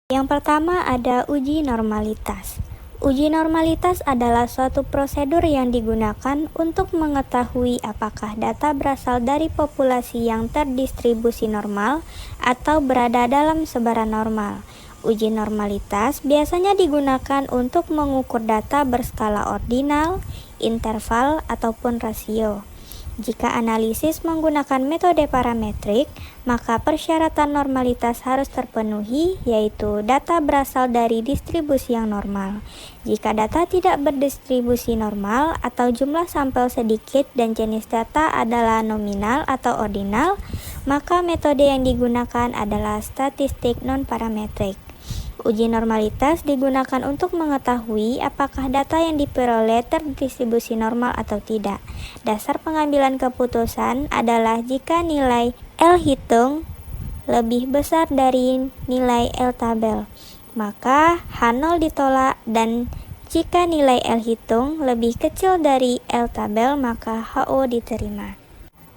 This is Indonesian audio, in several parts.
Yang pertama ada uji normalitas. Uji normalitas adalah suatu prosedur yang digunakan untuk mengetahui apakah data berasal dari populasi yang terdistribusi normal atau berada dalam sebaran normal. Uji normalitas biasanya digunakan untuk mengukur data berskala ordinal, interval, ataupun rasio. Jika analisis menggunakan metode parametrik, maka persyaratan normalitas harus terpenuhi, yaitu data berasal dari distribusi yang normal. Jika data tidak berdistribusi normal atau jumlah sampel sedikit dan jenis data adalah nominal atau ordinal, maka metode yang digunakan adalah statistik non-parametrik. Uji normalitas digunakan untuk mengetahui apakah data yang diperoleh terdistribusi normal atau tidak. Dasar pengambilan keputusan adalah jika nilai L hitung lebih besar dari nilai L tabel, maka H0 ditolak, dan jika nilai L hitung lebih kecil dari L tabel, maka HO diterima.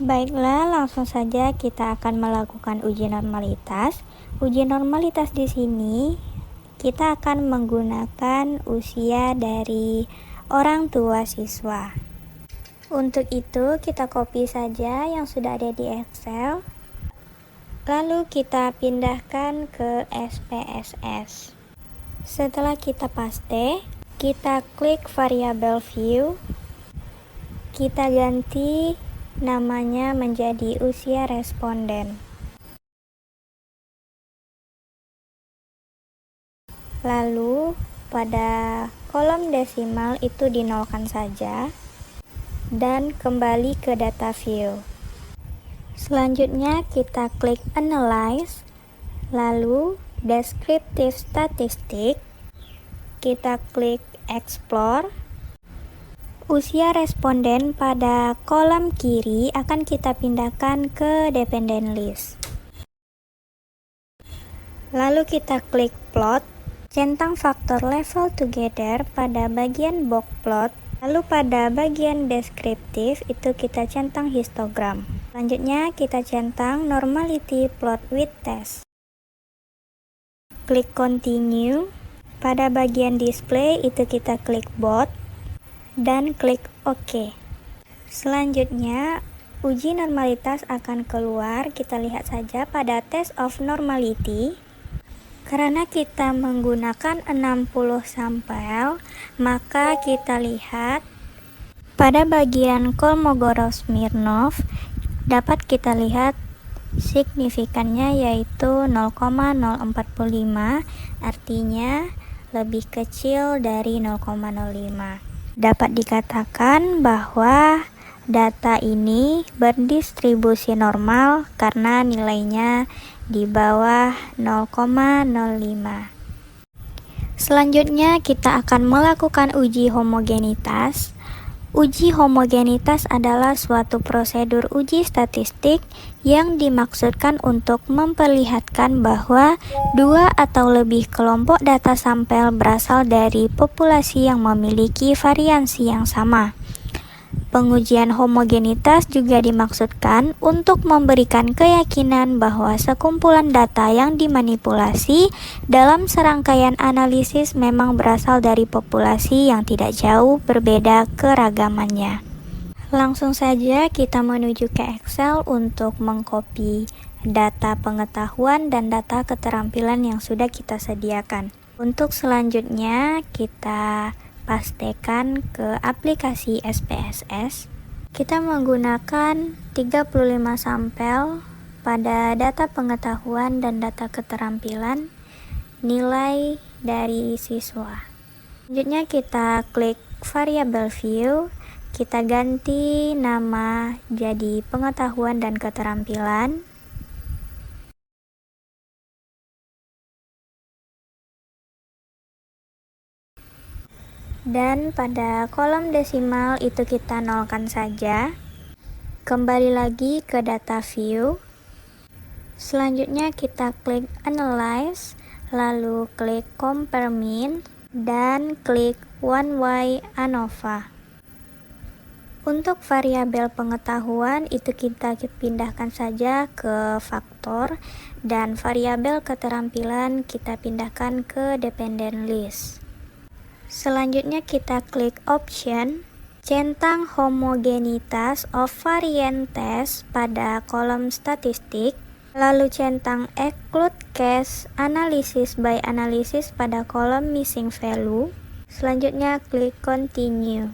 Baiklah, langsung saja kita akan melakukan uji normalitas. Uji normalitas di sini kita akan menggunakan usia dari orang tua siswa. Untuk itu kita copy saja yang sudah ada di Excel. Lalu kita pindahkan ke SPSS. Setelah kita paste, kita klik variabel view. Kita ganti namanya menjadi usia responden. Lalu pada kolom desimal itu dinolkan saja dan kembali ke data view. Selanjutnya kita klik analyze, lalu descriptive statistic, kita klik explore. Usia responden pada kolom kiri akan kita pindahkan ke dependent list. Lalu kita klik plot. Centang faktor level together pada bagian box plot, lalu pada bagian deskriptif itu kita centang histogram. Selanjutnya kita centang normality plot with test. Klik continue. Pada bagian display itu kita klik both dan klik OK. Selanjutnya uji normalitas akan keluar. Kita lihat saja pada test of normality. Karena kita menggunakan 60 sampel, maka kita lihat pada bagian Kolmogorov-Smirnov dapat kita lihat signifikannya yaitu 0,045, artinya lebih kecil dari 0,05. Dapat dikatakan bahwa data ini berdistribusi normal karena nilainya di bawah 0,05. Selanjutnya kita akan melakukan uji homogenitas. Uji homogenitas adalah suatu prosedur uji statistik yang dimaksudkan untuk memperlihatkan bahwa dua atau lebih kelompok data sampel berasal dari populasi yang memiliki variansi yang sama. Pengujian homogenitas juga dimaksudkan untuk memberikan keyakinan bahwa sekumpulan data yang dimanipulasi dalam serangkaian analisis memang berasal dari populasi yang tidak jauh berbeda keragamannya. Langsung saja kita menuju ke Excel untuk mengcopy data pengetahuan dan data keterampilan yang sudah kita sediakan. Untuk selanjutnya kita pastekan ke aplikasi SPSS. Kita menggunakan 35 sampel pada data pengetahuan dan data keterampilan nilai dari siswa. Selanjutnya kita klik variabel view, kita ganti nama jadi pengetahuan dan keterampilan. Dan pada kolom desimal itu kita nolkan saja. Kembali lagi ke data view. Selanjutnya kita klik analyze, lalu klik compare mean dan klik one way ANOVA. Untuk variabel pengetahuan itu kita pindahkan saja ke faktor, dan variabel keterampilan kita pindahkan ke dependent list. Selanjutnya kita klik option, centang homogenitas of variant test pada kolom statistik, lalu centang exclude case analysis by analysis pada kolom missing value. Selanjutnya klik continue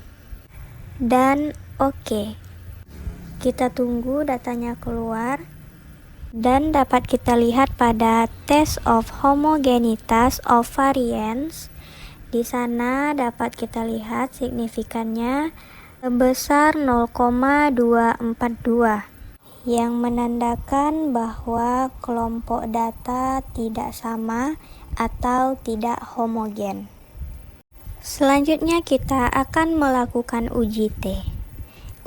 dan oke. Kita tunggu datanya keluar dan dapat kita lihat pada test of homogenitas of variance. Di sana dapat kita lihat signifikannya sebesar 0,242 yang menandakan bahwa kelompok data tidak sama atau tidak homogen. Selanjutnya kita akan melakukan uji T.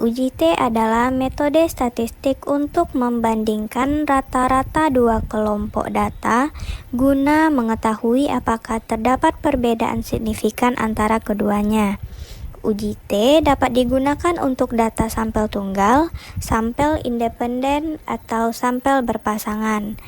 Uji T adalah metode statistik untuk membandingkan rata-rata dua kelompok data guna mengetahui apakah terdapat perbedaan signifikan antara keduanya. Uji T dapat digunakan untuk data sampel tunggal, sampel independen, atau sampel berpasangan.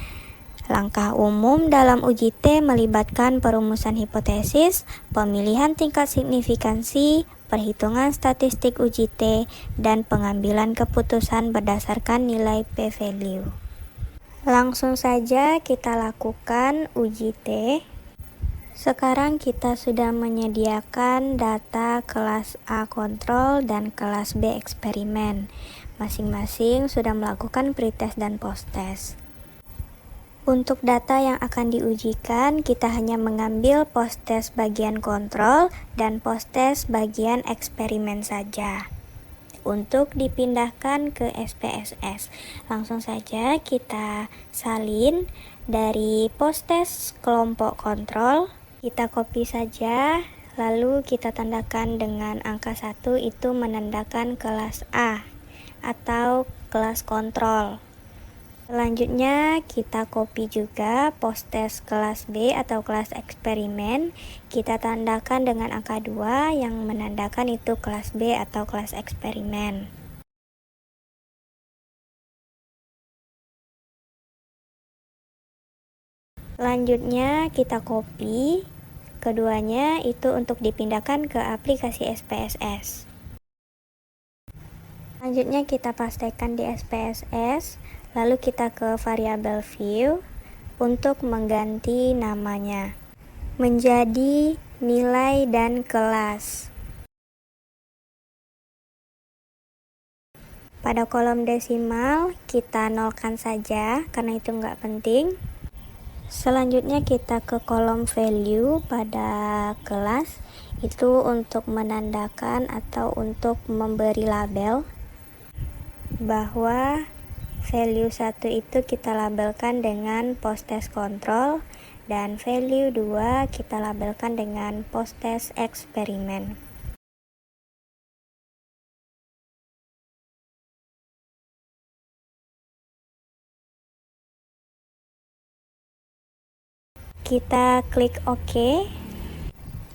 Langkah umum dalam uji T melibatkan perumusan hipotesis, pemilihan tingkat signifikansi, perhitungan statistik uji T, dan pengambilan keputusan berdasarkan nilai p-value. Langsung saja kita lakukan uji T. Sekarang kita sudah menyediakan data kelas A kontrol dan kelas B eksperimen. Masing-masing sudah melakukan pretest dan posttest. Untuk data yang akan diujikan, kita hanya mengambil posttest bagian kontrol dan posttest bagian eksperimen saja. Untuk dipindahkan ke SPSS, langsung saja kita salin dari posttest kelompok kontrol. Kita copy saja, lalu kita tandakan dengan angka 1, itu menandakan kelas A atau kelas kontrol. Selanjutnya kita copy juga posttest kelas B atau kelas eksperimen, kita tandakan dengan angka 2 yang menandakan itu kelas B atau kelas eksperimen. Selanjutnya kita copy keduanya itu untuk dipindahkan ke aplikasi SPSS. Selanjutnya kita pastekan di SPSS, lalu kita ke variabel view untuk mengganti namanya menjadi nilai dan kelas. Pada kolom desimal kita nolkan saja karena itu nggak penting. Selanjutnya kita ke kolom value pada kelas, itu untuk menandakan atau untuk memberi label bahwa value 1 itu kita labelkan dengan posttest kontrol dan value 2 kita labelkan dengan posttest eksperimen. Kita klik OK,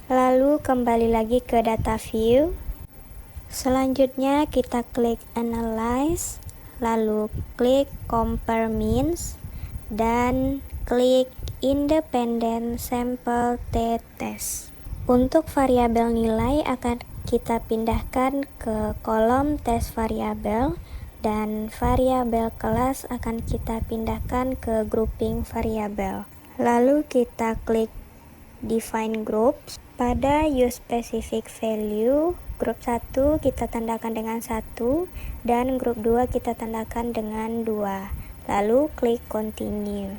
lalu kembali lagi ke data view. Selanjutnya kita klik analyze, lalu klik compare means, dan klik independent sample t-test. Untuk variabel nilai akan kita pindahkan ke kolom test variabel, dan variabel kelas akan kita pindahkan ke grouping variabel. Lalu kita klik define groups. Pada use specific value, grup 1 kita tandakan dengan 1 dan grup 2 kita tandakan dengan 2. Lalu klik continue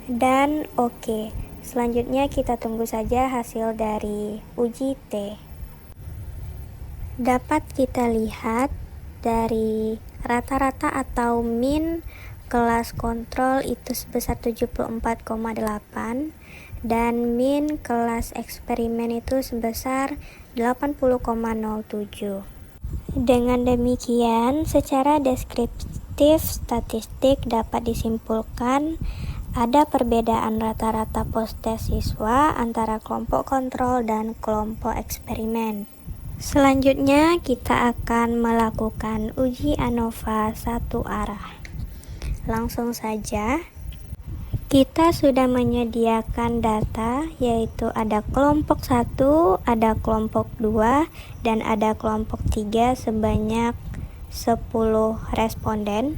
dan OK. Selanjutnya kita tunggu saja hasil dari uji T. Dapat kita lihat dari rata-rata atau min kelas kontrol itu sebesar 74,8 dan min kelas eksperimen itu sebesar 80,07. Dengan demikian, secara deskriptif statistik dapat disimpulkan ada perbedaan rata-rata posttest siswa antara kelompok kontrol dan kelompok eksperimen. Selanjutnya kita akan melakukan uji ANOVA satu arah. Langsung saja, kita sudah menyediakan data, yaitu ada kelompok 1, ada kelompok 2, dan ada kelompok 3 sebanyak 10 responden.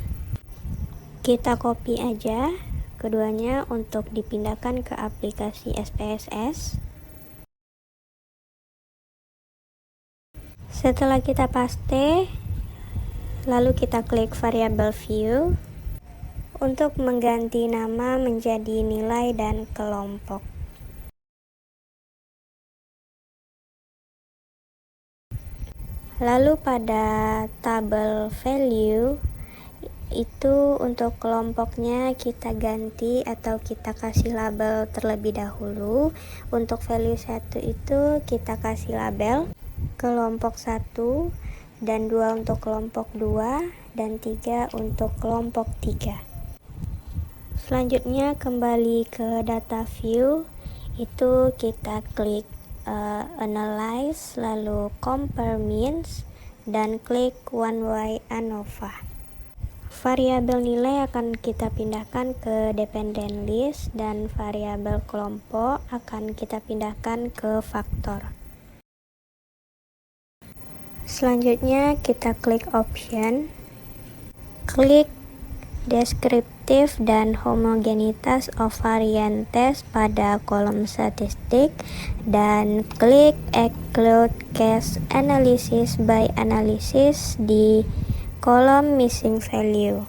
Kita copy aja keduanya untuk dipindahkan ke aplikasi SPSS. Setelah kita paste, lalu kita klik variable view untuk mengganti nama menjadi nilai dan kelompok. Lalu pada tabel value itu untuk kelompoknya kita ganti atau kita kasih label terlebih dahulu. Untuk value 1 itu kita kasih label kelompok 1, dan 2 untuk kelompok 2, dan 3 untuk kelompok 3. Selanjutnya kembali ke data view, itu kita klik analyze, lalu compare means, dan klik one way ANOVA. Variabel nilai akan kita pindahkan ke dependent list, dan variabel kelompok akan kita pindahkan ke faktor. Selanjutnya kita klik option, klik deskriptif dan homogenitas of variant test pada kolom statistik, dan klik exclude case analysis by analysis di kolom missing value.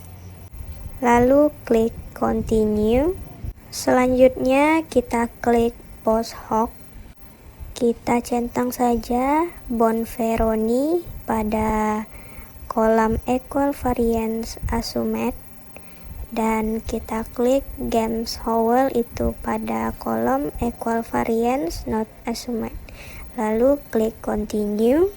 Lalu klik continue. Selanjutnya kita klik post hoc. Kita centang saja Bonferroni pada kolom equal variance assumed, dan kita klik James Howell itu pada kolom equal variance not assumed. Lalu klik continue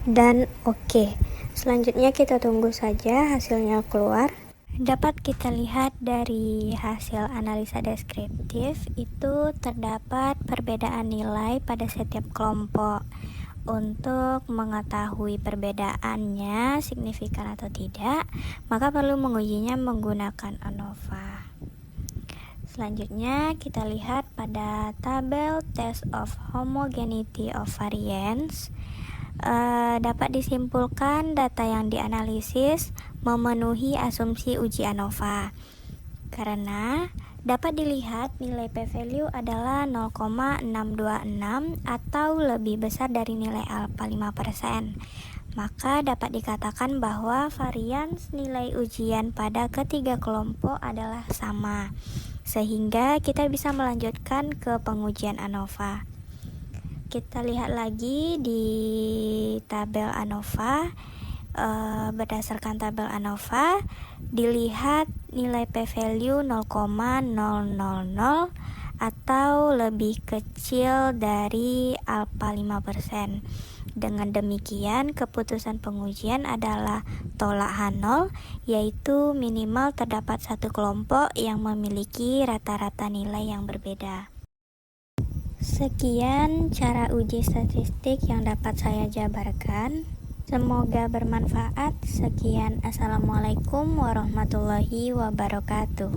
dan oke. Selanjutnya kita tunggu saja hasilnya keluar. Dapat kita lihat dari hasil analisa deskriptif itu terdapat perbedaan nilai pada setiap kelompok. Untuk mengetahui perbedaannya signifikan atau tidak, maka perlu mengujinya menggunakan ANOVA. Selanjutnya kita lihat pada tabel test of homogeneity of variance. Dapat disimpulkan data yang dianalisis memenuhi asumsi uji ANOVA, karena dapat dilihat nilai p-value adalah 0,626 atau lebih besar dari nilai alfa 5%. Maka dapat dikatakan bahwa varians nilai ujian pada ketiga kelompok adalah sama, sehingga kita bisa melanjutkan ke pengujian ANOVA. Kita lihat lagi di tabel ANOVA. Berdasarkan tabel ANOVA, dilihat nilai p-value 0,000 atau lebih kecil dari alfa 5%. Dengan demikian, keputusan pengujian adalah tolak H0, yaitu minimal terdapat satu kelompok yang memiliki rata-rata nilai yang berbeda. Sekian cara uji statistik yang dapat saya jabarkan. Semoga bermanfaat. Sekian, assalamualaikum warahmatullahi wabarakatuh.